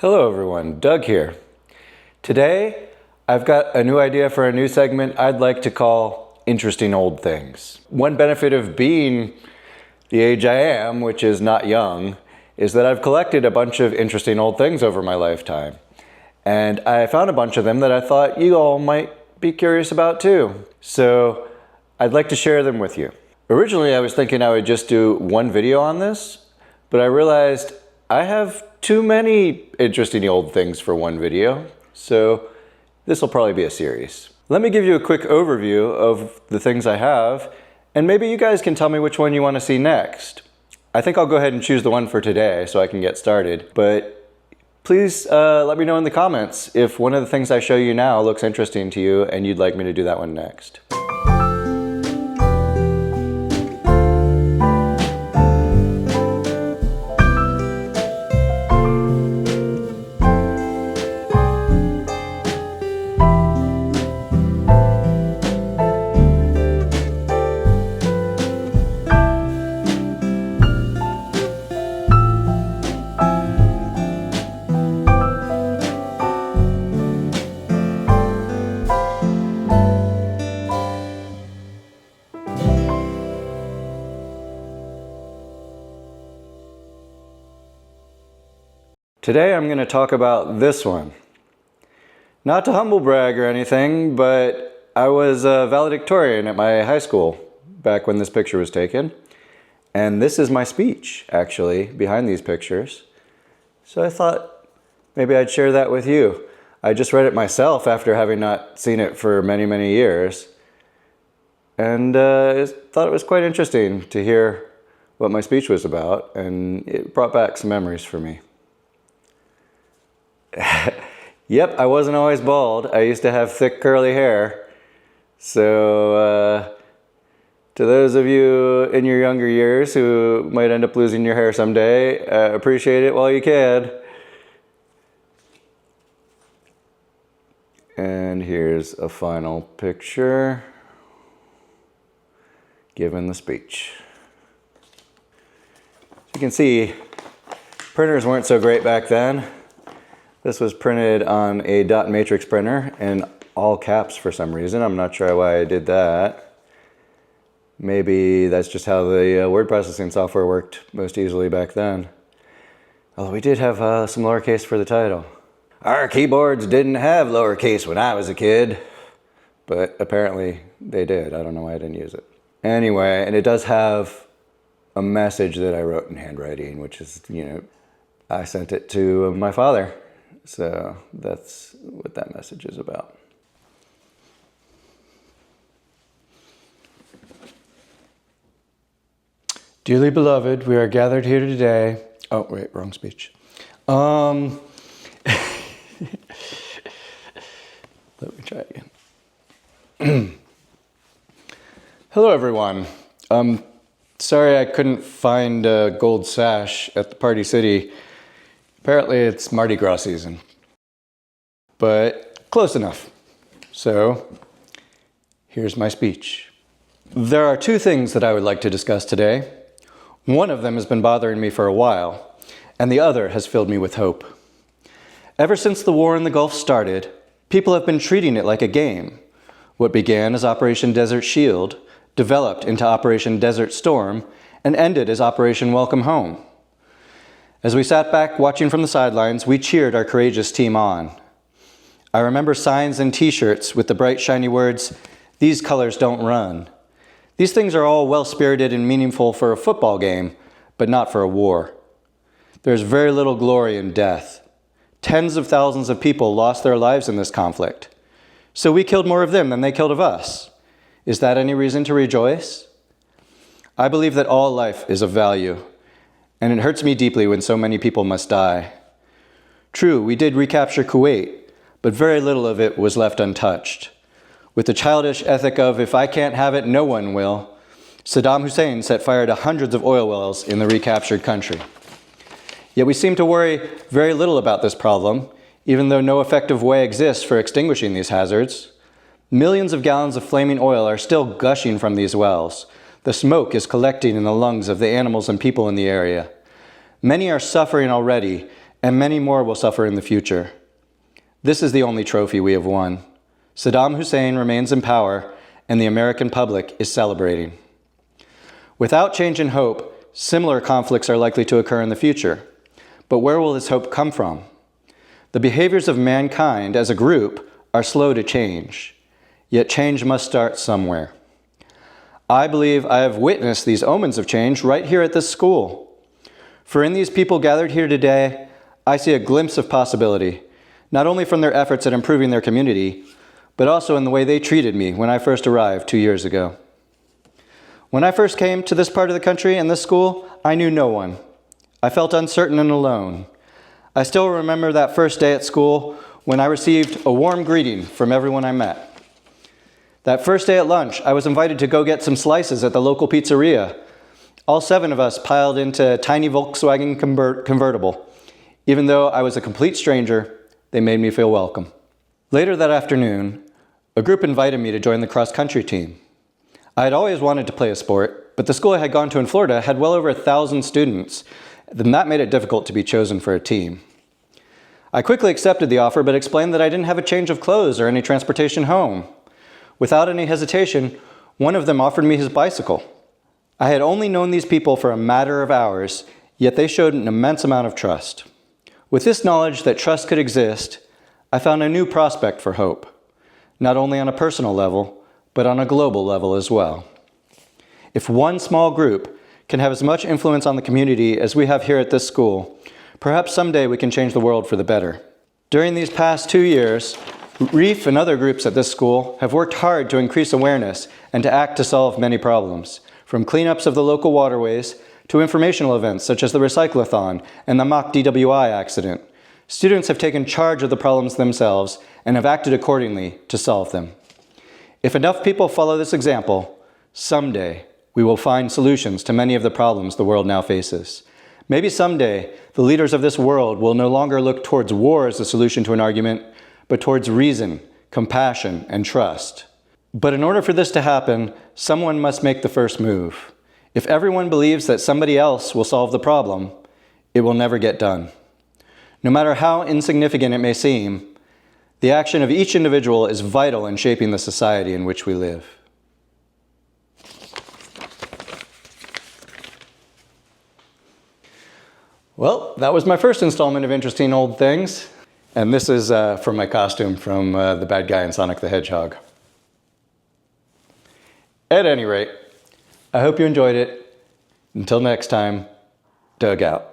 Hello everyone, Doug here. Today, I've got a new idea for a new segment I'd like to call Interesting Old Things. One benefit of being the age I am, which is not young, is that I've collected a bunch of interesting old things over my lifetime. And I found a bunch of them that I thought you all might be curious about too. So I'd like to share them with you. Originally, I was thinking I would just do one video on this, but I realized I have too many interesting old things for one video, so this will probably be a series. Let me give you a quick overview of the things I have, and maybe you guys can tell me which one you want to see next. I think I'll go ahead and choose the one for today so I can get started, but please let me know in the comments if one of the things I show you now looks interesting to you and you'd like me to do that one next. Today I'm going to talk about this one. Not to humble brag or anything, but I was a valedictorian at my high school back when this picture was taken. And this is my speech, actually, behind these pictures. So I thought maybe I'd share that with you. I just read it myself after having not seen it for many, many years. And I thought it was quite interesting to hear what my speech was about, and it brought back some memories for me. Yep, I wasn't always bald. I used to have thick curly hair. So to those of you in your younger years who might end up losing your hair someday, appreciate it while you can. And here's a final picture given the speech. As you can see, printers weren't so great back then. This was printed on a dot matrix printer in all caps for some reason. I'm not sure why I did that. Maybe that's just how the word processing software worked most easily back then. Although we did have some lowercase for the title. Our keyboards didn't have lowercase when I was a kid, but apparently they did. I don't know why I didn't use it. Anyway, and it does have a message that I wrote in handwriting, which is, I sent it to my father. So that's what that message is about. Dearly beloved, we are gathered here today. Oh, wait, wrong speech. Let me try again. Hello, everyone. Sorry I couldn't find a gold sash at the Party City. Apparently it's Mardi Gras season, but close enough. So here's my speech. There are two things that I would like to discuss today. One of them has been bothering me for a while, and the other has filled me with hope. Ever since the war in the Gulf started, people have been treating it like a game. What began as Operation Desert Shield developed into Operation Desert Storm and ended as Operation Welcome Home. As we sat back watching from the sidelines, we cheered our courageous team on. I remember signs and t-shirts with the bright, shiny words, "These colors don't run." These things are all well-spirited and meaningful for a football game, but not for a war. There's very little glory in death. Tens of thousands of people lost their lives in this conflict. So we killed more of them than they killed of us. Is that any reason to rejoice? I believe that all life is of value. And it hurts me deeply when so many people must die. True, we did recapture Kuwait, but very little of it was left untouched. With the childish ethic of, if I can't have it, no one will, Saddam Hussein set fire to hundreds of oil wells in the recaptured country. Yet we seem to worry very little about this problem, even though no effective way exists for extinguishing these hazards. Millions of gallons of flaming oil are still gushing from these wells. The smoke is collecting in the lungs of the animals and people in the area. Many are suffering already, and many more will suffer in the future. This is the only trophy we have won. Saddam Hussein remains in power, and the American public is celebrating. Without change and hope, similar conflicts are likely to occur in the future. But where will this hope come from? The behaviors of mankind as a group are slow to change, yet change must start somewhere. I believe I have witnessed these omens of change right here at this school. For in these people gathered here today, I see a glimpse of possibility, not only from their efforts at improving their community, but also in the way they treated me when I first arrived 2 years ago. When I first came to this part of the country and this school, I knew no one. I felt uncertain and alone. I still remember that first day at school when I received a warm greeting from everyone I met. That first day at lunch, I was invited to go get some slices at the local pizzeria. All 7 of us piled into a tiny Volkswagen convertible. Even though I was a complete stranger, they made me feel welcome. Later that afternoon, a group invited me to join the cross-country team. I had always wanted to play a sport, but the school I had gone to in Florida had well over 1,000 students, and that made it difficult to be chosen for a team. I quickly accepted the offer, but explained that I didn't have a change of clothes or any transportation home. Without any hesitation, one of them offered me his bicycle. I had only known these people for a matter of hours, yet they showed an immense amount of trust. With this knowledge that trust could exist, I found a new prospect for hope, not only on a personal level, but on a global level as well. If one small group can have as much influence on the community as we have here at this school, perhaps someday we can change the world for the better. During these past 2 years, REEF and other groups at this school have worked hard to increase awareness and to act to solve many problems, from cleanups of the local waterways to informational events such as the Recyclathon and the mock DWI accident. Students have taken charge of the problems themselves and have acted accordingly to solve them. If enough people follow this example, someday we will find solutions to many of the problems the world now faces. Maybe someday the leaders of this world will no longer look towards war as a solution to an argument, but towards reason, compassion, and trust. But in order for this to happen, someone must make the first move. If everyone believes that somebody else will solve the problem, it will never get done. No matter how insignificant it may seem, the action of each individual is vital in shaping the society in which we live. Well, that was my first installment of Interesting Old Things. And this is from my costume from the bad guy in Sonic the Hedgehog. At any rate, I hope you enjoyed it. Until next time, Doug out.